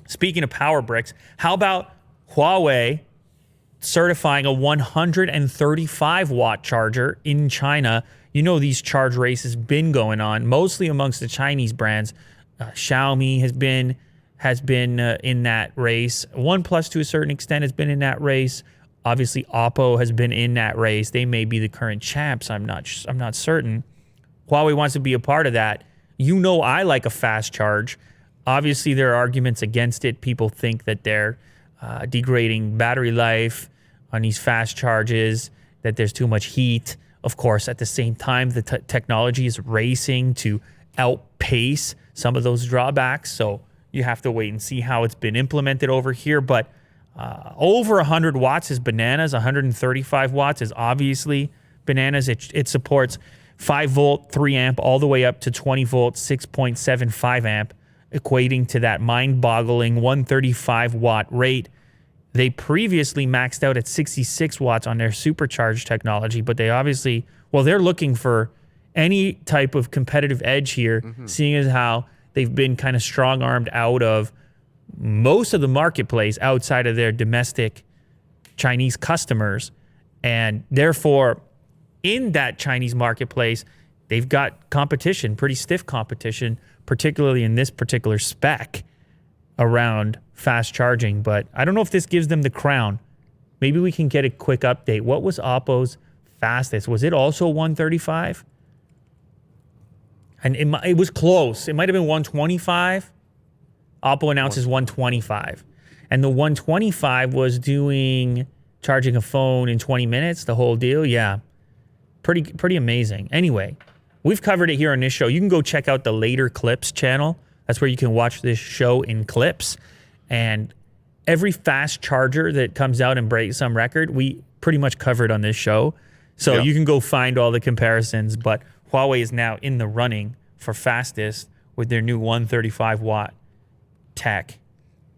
Speaking of power bricks, how about Huawei certifying a 135 watt charger in China? You know, these charge races been going on, mostly amongst the Chinese brands. Xiaomi has been in that race. OnePlus, to a certain extent, has been in that race. Obviously, Oppo has been in that race. They may be the current champs. I'm not certain. Huawei wants to be a part of that. You know, I like a fast charge. Obviously, there are arguments against it. People think that they're degrading battery life on these fast charges, that there's too much heat. Of course, at the same time, the technology is racing to outpace some of those drawbacks. So you have to wait and see how it's been implemented over here. But over 100 watts is bananas. 135 watts is obviously bananas. It supports 5 volt, 3 amp, all the way up to 20 volt, 6.75 amp, equating to that mind-boggling 135 watt rate. They previously maxed out at 66 watts on their supercharged technology, but they obviously, well, they're looking for any type of competitive edge here, seeing as how they've been kind of strong-armed out of most of the marketplace outside of their domestic Chinese customers. And therefore, in that Chinese marketplace, they've got competition, pretty stiff competition, particularly in this particular spec around fast charging. But I don't know if this gives them the crown. Maybe we can get a quick update. What was Oppo's fastest? Was it also 135? And it was close. It might have been 125. Oppo announces 125. And the 125 was doing charging a phone in 20 minutes, the whole deal. Yeah, pretty amazing. Anyway, we've covered it here on this show. You can go check out the Later Clips channel. That's where you can watch this show in clips. And every fast charger that comes out and breaks some record, we pretty much covered on this show. So you can go find all the comparisons. But Huawei is now in the running for fastest with their new 135 watt tech.